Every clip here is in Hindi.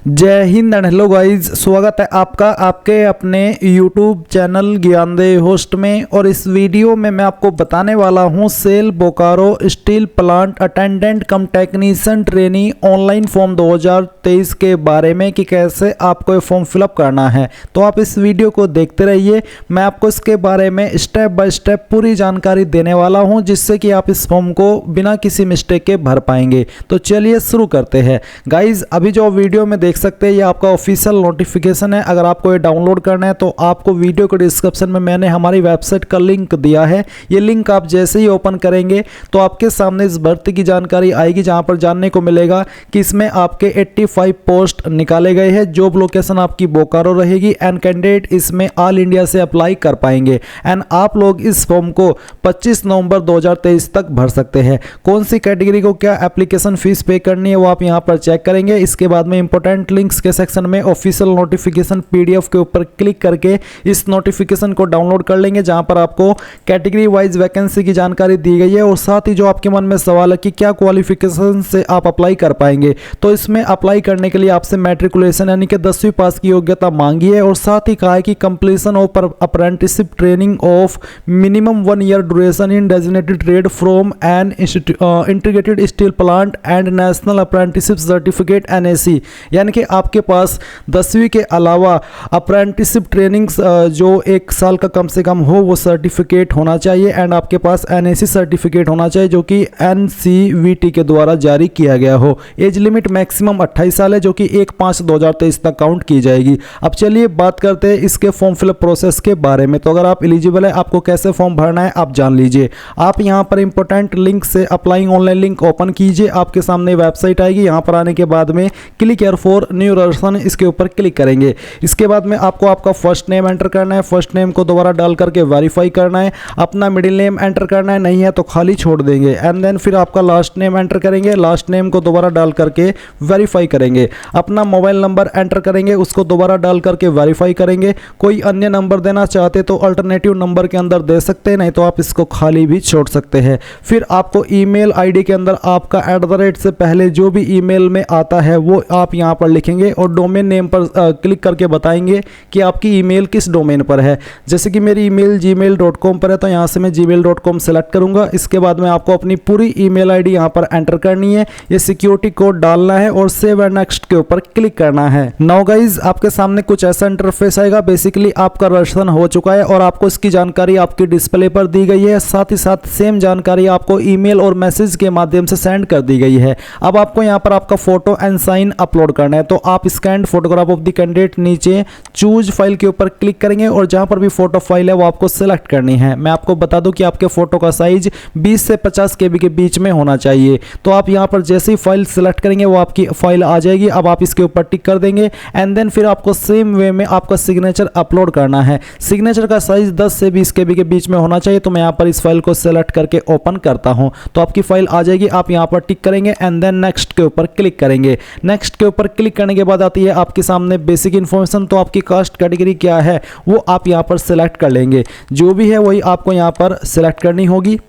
जय हिंद एंड हेलो गाइस, स्वागत है आपका आपके अपने YouTube चैनल ज्ञानदेव होस्ट में। और इस वीडियो में मैं आपको बताने वाला हूं SAIL Bokaro steel plant attendant cum technician trainee online form 2023 के बारे में कि कैसे आपको ये फॉर्म फिलअप करना है। तो आप इस वीडियो को देखते रहिए, मैं आपको इसके बारे में स्टेप बाय स्टेप पूरी जानकारी देने वाला हूँ, जिससे कि आप इस फॉर्म को बिना किसी मिस्टेक के भर पाएंगे। तो चलिए शुरू करते हैं गाइज। अभी जो वीडियो में देख सकते हैं ये आपका ऑफिशियल नोटिफिकेशन है। अगर आपको ये डाउनलोड करना है तो आपको वीडियो के डिस्क्रिप्शन में मैंने हमारी वेबसाइट का लिंक दिया है। ये लिंक आप जैसे ही ओपन करेंगे तो आपके सामने इस भर्ती की जानकारी आएगी, जहां पर जानने को मिलेगा कि इसमें आपके 85 पोस्ट निकाले गए हैं। जॉब लोकेशन आपकी बोकारो रहेगी एंड कैंडिडेट इसमें ऑल इंडिया से अप्लाई कर पाएंगे। एंड आप लोग इस फॉर्म को 25 नवंबर 2023 तक भर सकते हैं। कौन सी कैटेगरी को क्या एप्लीकेशन फीस पे करनी है वो आप यहां पर चेक करेंगे। इसके बाद में इंपॉर्टेंट लिंक्स के सेक्शन में ऑफिशियल नोटिफिकेशन पीडीएफ के ऊपर क्लिक करके इस नोटिफिकेशन को डाउनलोड कर लेंगे, जहां पर आपको कैटेगरी वाइज वैकेंसी की जानकारी दी गई है और साथ ही जो आपके मन में सवाल है कि क्या क्वालिफिकेशन से आप अप्लाई कर पाएंगे, तो इसमें अप्लाई करने के लिए आपसे मैट्रिकुलेशन यानी कि 10वीं पास की योग्यता मांगी है। और साथ ही कहा है कि completion of apprenticeship training of minimum 1 year duration in designated trade from an integrated steel plant and national apprenticeship certificate NAC, यानी कि आपके पास 10वीं के अलावा अप्रेंटिसशिप ट्रेनिंग जो 1 साल का कम से कम हो वो सर्टिफिकेट होना चाहिए। एंड आपके पास NAC सर्टिफिकेट होना चाहिए जो कि NCVT के द्वारा जारी किया गया हो। एज लिमिट मैक्सिमम 28 साल है, जो कि 1/5/2023 तक काउंट की जाएगी। अब चलिए बात करते हैं इसके फॉर्म फिलअप प्रोसेस के बारे में। तो अगर आप एलिजिबल है, आपको कैसे फॉर्म भरना है आप जान लीजिए। आप यहाँ पर इंपॉर्टेंट लिंक से अप्लाइंग ऑनलाइन लिंक ओपन कीजिए, आपके सामने वेबसाइट आएगी। यहाँ पर आने के बाद में click here for new registration, इसके ऊपर क्लिक करेंगे। इसके बाद में आपको आपका फर्स्ट नेम एंटर करना है, फर्स्ट नेम को दोबारा डाल करके वेरीफाई करना है। अपना मिडिल नेम एंटर करना है, नहीं है तो खाली छोड़ देंगे। एंड देन फिर आपका लास्ट नेम एंटर करेंगे, लास्ट नेम को दोबारा डाल करके वेरीफाई करेंगे। अपना मोबाइल नंबर एंटर करेंगे, उसको दोबारा डाल करके वेरीफाई करेंगे। कोई अन्य नंबर देना चाहते तो अल्टरनेटिव नंबर के अंदर दे सकते हैं, नहीं तो आप इसको खाली भी छोड़ सकते हैं। फिर आपको ईमेल आईडी के अंदर आपका @ से पहले जो भी ईमेल में आता है वो आप यहाँ पर लिखेंगे और डोमेन नेम पर क्लिक करके बताएंगे कि आपकी ईमेल किस डोमेन पर है। जैसे कि मेरी ईमेल gmail.com पर है, तो यहाँ से मैं gmail.com सेलेक्ट करूँगा। इसके बाद में आपको अपनी पूरी ईमेल आईडी यहाँ पर एंटर करनी है, ये सिक्योरिटी कोड डालना है और सेव एंड नेक्स्ट के ऊपर क्लिक करना है। नाउ गाइज, आपके सामने कुछ ऐसा इंटरफेस आएगा। बेसिकली आपका रजिस्ट्रेशन हो चुका है और आपको इसकी जानकारी आपकी डिस्प्ले पर दी गई है। साथ ही साथ सेम जानकारी आपको ईमेल और मैसेज के माध्यम से सेंड कर दी गई है। अब आपको यहाँ पर आपका फोटो एंड साइन अपलोड करना है, तो आप scan photograph of the candidate नीचे चूज फाइल के ऊपर क्लिक करेंगे और जहां पर भी फोटो फाइल है वो आपको सिलेक्ट करनी है। मैं आपको बता दूं कि आपके फोटो का साइज 20 से 50 KB के बीच में होना चाहिए। तो आप यहां पर जैसे ही फाइल सिलेक्ट करेंगे वो आपकी फाइल आ जाएगी। अब आप इसके ऊपर टिक कर देंगे एंड देन फिर आपको सेम वे में आपका सिग्नेचर अपलोड करना है। सिग्नेचर का साइज 10 से 20 KB के बीच में होना चाहिए। तो मैं यहाँ पर इस फाइल को सिलेक्ट करके ओपन करता हूँ, तो आपकी फाइल आ जाएगी। आप यहाँ पर टिक करेंगे एंड देन नेक्स्ट के ऊपर क्लिक करेंगे। नेक्स्ट के ऊपर क्लिक करने के बाद आती है आपके सामने बेसिक इन्फॉर्मेशन। तो आपकी कास्ट कैटेगरी क्या है वो आप यहां पर सिलेक्ट कर लेंगे, जो भी है वही आपको यहां पर सिलेक्ट करनी होगी।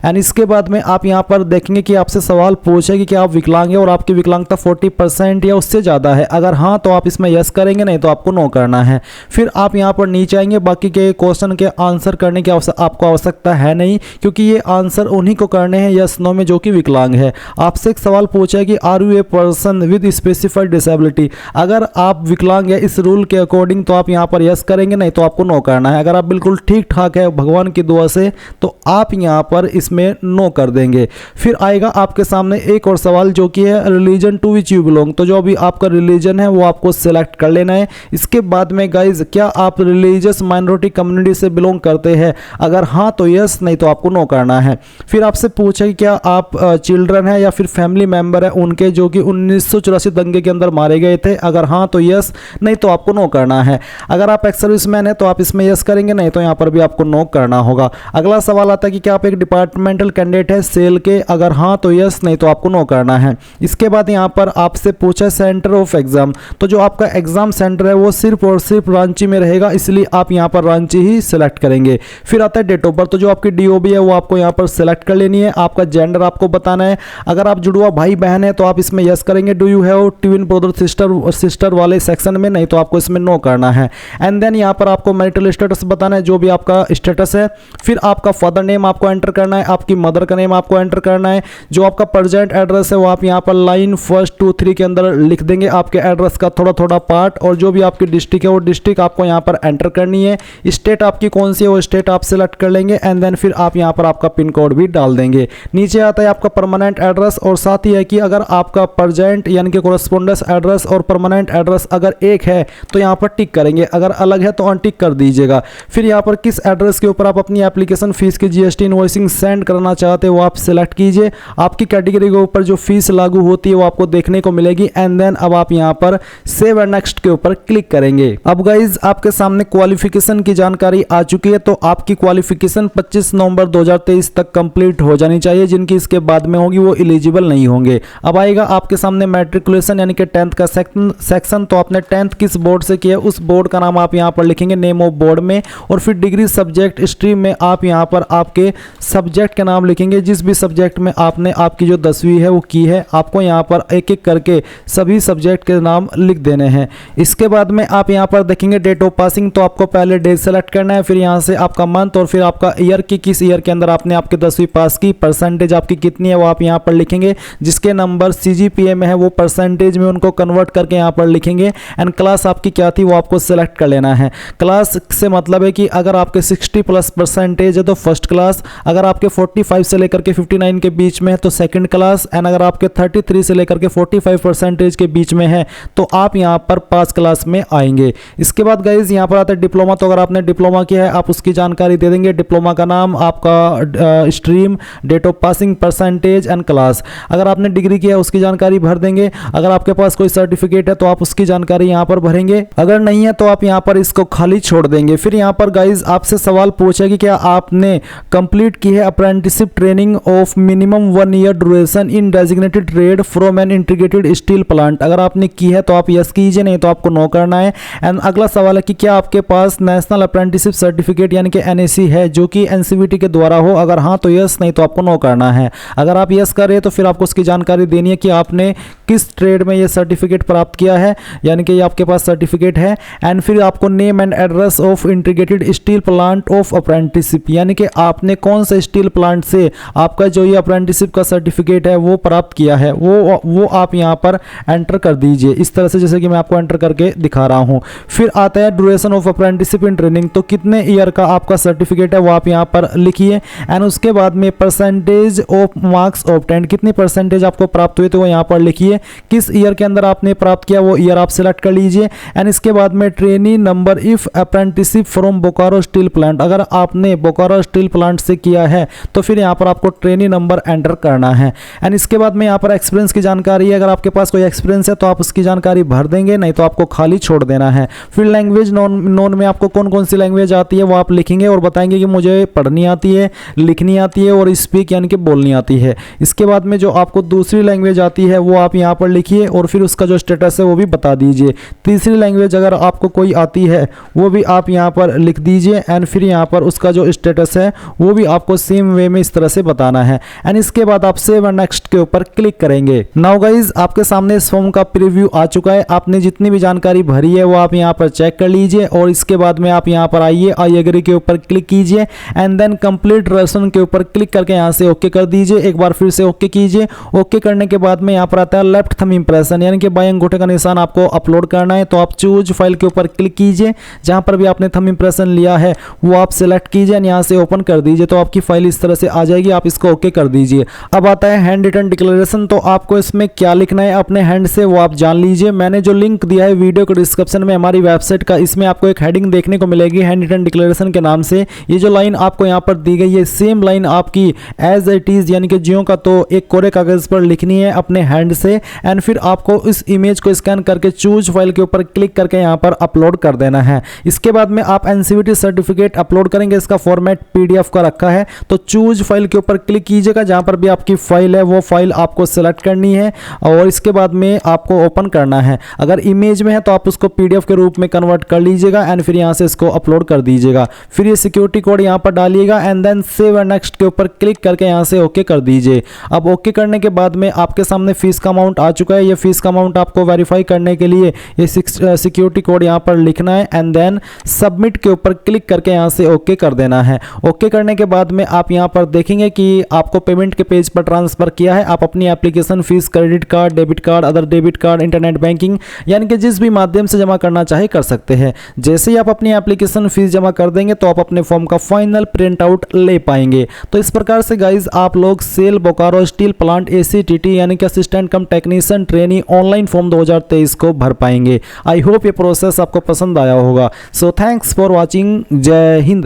एंड इसके बाद में आप यहां पर देखेंगे कि आपसे सवाल पूछे कि क्या आप विकलांग हैं और आपकी विकलांगता 40% या उससे ज़्यादा है। अगर हाँ तो आप इसमें यस करेंगे, नहीं तो आपको नो करना है। फिर आप यहां पर नीचे आएंगे। बाकी के क्वेश्चन के आंसर करने की आपको आवश्यकता है नहीं, क्योंकि ये आंसर उन्हीं को करने हैं यस नो में जो कि विकलांग है। आपसे एक सवाल पूछा है कि are you a person with specified disability. अगर आप विकलांग है इस रूल के अकॉर्डिंग तो आप यहाँ पर यस करेंगे, नहीं तो आपको नो करना है। अगर आप बिल्कुल ठीक ठाक है भगवान की दुआ से तो आप यहाँ पर इसमें नो कर देंगे। फिर आएगा आपके सामने एक और सवाल जो कि है religion to which you belong. तो जो भी आपका रिलीजन है वो आपको सिलेक्ट कर लेना है। इसके बाद में गाइज, क्या आप रिलीजियस माइनॉरिटी कम्युनिटी से बिलोंग करते हैं? अगर हाँ तो यस, नहीं तो आपको नो करना है। फिर आपसे पूछे कि क्या आप चिल्ड्रन है या फिर फैमिली मेंबर है उनके जो कि 1984 दंगे के अंदर मारे गए थे। अगर हाँ तो यस, नहीं तो आपको नो करना है। अगर आप एक्स सर्विसमैन है तो आप इसमें यस करेंगे, नहीं तो यहाँ पर भी आपको नो करना होगा। अगला सवाल आता है कि क्या आप एक डिपार्टमेंट डिपार्टमेंटल कैंडिडेट है सेल के, अगर हाँ तो यस, नहीं तो आपको नो करना है। इसके बाद यहाँ पर आपसे पूछा सेंटर ऑफ एग्जाम, तो जो आपका एग्जाम सेंटर है वो सिर्फ और सिर्फ रांची में रहेगा, इसलिए आप यहाँ पर रांची ही सिलेक्ट करेंगे। फिर आता है डेट ऑफ बर्थ, तो जो आपकी डीओबी है वो आपको यहाँ पर सिलेक्ट कर लेनी है। आपका जेंडर आपको बताना है, अगर आप जुड़वा भाई बहन है तो आप इसमें यस करेंगे, do you have twin brother sister वाले सेक्शन में, नहीं तो आपको इसमें नो करना है। एंड देन यहाँ पर आपको मैरिटल स्टेटस बताना है, जो भी आपका स्टेटस है। फिर आपका फादर नेम आपको एंटर करना है, आपकी मदर का नेम आपको एंटर करना है। जो आपका प्रेजेंट एड्रेस है वो आप यहाँ पर लाइन 1, 2, 3 के अंदर लिख देंगे, आपके एड्रेस का थोड़ा थोड़ा पार्ट। और जो भी आपकी डिस्ट्रिक्ट है वो डिस्ट्रिक्ट आपको यहाँ पर एंटर करनी है। स्टेट आपकी कौन सी है वो स्टेट आप सिलेक्ट कर लेंगे। एंड देन फिर आप यहाँ पर आपका पिन कोड भी डाल देंगे। नीचे आता है आपका परमानेंट एड्रेस, और साथ ही है कि अगर आपका प्रेजेंट यानी कि कोरेस्पोंडेंस एड्रेस और परमानेंट एड्रेस अगर एक है तो यहाँ पर टिक करेंगे, अगर अलग है तो अनटिक कर दीजिएगा। फिर यहाँ पर किस एड्रेस के ऊपर आप अपनी एप्लीकेशन फीस की जीएसटी इनवॉइसिंग सेंड करना चाहते हो वो आप सिलेक्ट कीजिए। आपकी कैटेगरी के ऊपर जो फीस लागू होती है वो आपको देखने को मिलेगी। एंड देन अब आप यहाँ पर सेव एंड नेक्स्ट के ऊपर क्लिक करेंगे। अब गाइज आपके सामने क्वालिफिकेशन की जानकारी आ चुकी है, तो आपकी क्वालिफिकेशन 25 नवंबर 2023 तक कंप्लीट हो जानी चाहिए। जिनकी इसके बाद में होगी वो एलिजिबल नहीं होंगे। अब आएगा आपके सामने मैट्रिकुलेशन यानी कि 10th का सेक्शन, तो आपने 10th किस बोर्ड से किया उस बोर्ड का नाम आप यहाँ पर लिखेंगे नेम ऑफ बोर्ड में। और फिर डिग्री सब्जेक्ट स्ट्रीम में आप यहाँ पर आपके सब्जेक्ट के नाम लिखेंगे, जिस भी सब्जेक्ट में आपने आपकी जो 10वीं है वो की है। आपको यहाँ पर एक एक करके सभी सब्जेक्ट के नाम लिख देने हैं। इसके बाद में आप यहाँ पर देखेंगे डेट ऑफ पासिंग, तो आपको पहले डेट सेलेक्ट करना है, फिर यहाँ से आपका मंथ और फिर आपका ईयर की किस ईयर के अंदर आपने आपकी 10वीं पास की, परसेंटेज आपकी कितनी है वो आप यहाँ पर लिखेंगे। जिसके नंबर सीजीपीए में है वो परसेंटेज में उनको कन्वर्ट करके यहाँ पर लिखेंगे। एंड क्लास आपकी क्या थी वो आपको सिलेक्ट कर लेना है। क्लास से मतलब है कि अगर आपके 60+ परसेंटेज है तो फर्स्ट क्लास, अगर आपके 45 से लेकर के 59 के बीच में है तो सेकंड क्लास, एंड अगर आपके 33 से लेकर के 45 परसेंटेज के बीच में है तो आप यहाँ पर पास क्लास में आएंगे। इसके बाद गाइज यहाँ पर आता है डिप्लोमा, तो अगर आपने डिप्लोमा किया है आप उसकी जानकारी दे देंगे। डिप्लोमा का नाम, आपका stream, date of passing, percentage and class. अगर आपने डिग्री किया है उसकी जानकारी भर देंगे। अगर आपके पास कोई सर्टिफिकेट है तो आप उसकी जानकारी यहाँ पर भरेंगे, अगर नहीं है तो आप यहाँ पर इसको खाली छोड़ देंगे। फिर यहाँ पर गाइज आपसे सवाल पूछा कि क्या आपने कंप्लीट की है apprenticeship training of minimum 1 year duration in designated trade from an integrated steel plant. अगर आपने की है तो आप यस कीजिए, नहीं तो आपको नो करना है। एंड अगला सवाल है कि क्या आपके पास नेशनल अप्रेंटिसशिप सर्टिफिकेट यानी कि एनएसी है जो कि एनसीवीटी के द्वारा हो, अगर हाँ तो यस, नहीं तो आपको नो करना है। अगर आप यस करें तो फिर आपको उसकी जानकारी देनी है कि आपने किस ट्रेड में ये सर्टिफिकेट प्राप्त किया है, यानी कि आपके पास सर्टिफिकेट है। एंड फिर आपको name and address of integrated steel plant of apprenticeship, यानी कि आपने कौन सा स्टील प्लांट से आपका जो ये अप्रेंटिसशिप का सर्टिफिकेट है वो प्राप्त किया है वो आप यहाँ पर एंटर कर दीजिए, इस तरह से जैसे कि मैं आपको एंटर करके दिखा रहा हूँ। फिर आता है duration of apprenticeship in training, तो कितने ईयर का आपका सर्टिफिकेट है वो आप यहाँ पर लिखिए। एंड उसके बाद में परसेंटेज ऑफ मार्क्स ऑब्टेन्ड, कितनी परसेंटेज आपको प्राप्त हुए तो वो यहाँ पर लिखिए। किस ईयर के अंदर आपने प्राप्त किया वो ईयर आप सिलेक्ट कर लीजिए। एंड इसके बाद में trainee number if apprenticeship from Bokaro steel plant, अगर आपने बोकारो स्टील प्लांट से किया है तो फिर यहाँ पर आपको ट्रेनी नंबर एंटर करना है। एंड इसके बाद में यहाँ पर एक्सपीरियंस की जानकारी है, अगर आपके पास कोई एक्सपीरियंस है तो आप उसकी जानकारी भर देंगे, नहीं तो आपको खाली छोड़ देना है। फिर लैंग्वेज नॉन में आपको कौन कौन सी लैंग्वेज आती है वो आप लिखेंगे और बताएंगे कि मुझे पढ़नी आती है, लिखनी आती है और स्पीक यानी कि बोलनी आती है। इसके बाद में जो आपको दूसरी लैंग्वेज आती है वो आप यहाँ पर लिखिए और फिर उसका जो स्टेटस है वो भी बता दीजिए। तीसरी लैंग्वेज अगर आपको कोई आती है वो भी आप यहाँ पर लिख दीजिए। एंड फिर यहाँ पर उसका जो स्टेटस है वो भी आपको सेम वे में इस तरह से बताना है। एंड इसके बाद आप सेव एंड नेक्स्ट के ऊपर क्लिक करेंगे। नाउ गाइज आपके सामने इस फॉर्म का प्रीव्यू आ चुका है। आपने जितनी भी जानकारी भरी है वो आप यहाँ पर चेक कर लीजिए और इसके बाद में आप यहाँ पर आइए, आई एग्री के ऊपर क्लिक कीजिए एंड देन कंप्लीट रेशन के ऊपर क्लिक करके यहाँ से ओके कर दीजिए। एक बार फिर से ओके कीजिए। ओके करने के बाद में यहाँ पर आता है लेफ्ट थंब इंप्रेशन, यानी कि बाएं अंगूठे का निशान आपको अपलोड करना है। तो आप चूज फाइल के ऊपर क्लिक कीजिए, जहां पर भी आपने थंब इंप्रेशन लिया है वो आप सिलेक्ट कीजिए, यहाँ से ओपन कर दीजिए। तो आपकी फाइल इस तरह से आ जाएगी, आप इसको ओके कर दीजिए। अब आता है हैंड रिटन डिक्लेरेशन, तो आपको इसमें क्या लिखना है अपने हैंड से वो आप जान लीजिए। मैंने जो लिंक दिया है वीडियो के डिस्क्रिप्शन में हमारी वेबसाइट का, इसमें आपको एक हेडिंग देखने को मिलेगी हैंड रिटन डिक्लेरेशन के नाम से। ये जो लाइन आपको यहाँ पर दी गई है सेम लाइन आपकी एज इट इज यानी कि ज्यों का तो एक कोरे कागज पर लिखनी है अपने हैंड से। एंड फिर आपको इस इमेज को स्कैन करके चूज फाइल के ऊपर क्लिक करके यहाँ पर अपलोड कर देना है। इसके बाद में आप एनसीवीटी सर्टिफिकेट अपलोड करेंगे, इसका फॉर्मेट पीडीएफ का रखा है। तो तो चूज फाइल के ऊपर क्लिक कीजिएगा। जहां पर भी आपकी फाइल है वो फाइल आपको सेलेक्ट करनी है और इसके बाद में आपको ओपन करना है। अगर इमेज में है तो आप उसको पीडीएफ के रूप में कन्वर्ट कर लीजिएगा एंड फिर यहां से इसको अपलोड कर दीजिएगा। फिर ये सिक्योरिटी कोड यहां पर डालिएगा and then save and next के ऊपर क्लिक करके यहां से ओके कर दीजिए। अब ओके करने के बाद में आपके सामने फीस का अमाउंट आ चुका है। ये फीस का अमाउंट आपको वेरीफाई करने के लिए ये सिक्योरिटी कोड यहां पर लिखना है एंड देन सबमिट के ऊपर क्लिक करके यहां से ओके कर देना है। ओके करने के बाद में आप यहां पर देखेंगे कि आपको पेमेंट के पेज पर ट्रांसफर किया है। आप अपनी application fees credit card, debit card, other debit card, internet banking यानी कि जिस भी माध्यम से जमा करना चाहे कर सकते हैं। जैसे ही आप अपनी एप्लीकेशन फीस जमा कर देंगे तो आप अपने फॉर्म का फाइनल प्रिंट आउट ले पाएंगे। तो इस प्रकार से गाइज आप लोग SAIL Bokaro steel plant ACTT यानी कि assistant cum technician trainee online form 2023 को भर पाएंगे। आई होप ये प्रोसेस आपको पसंद आया होगा। So thanks for watching. जय हिंद।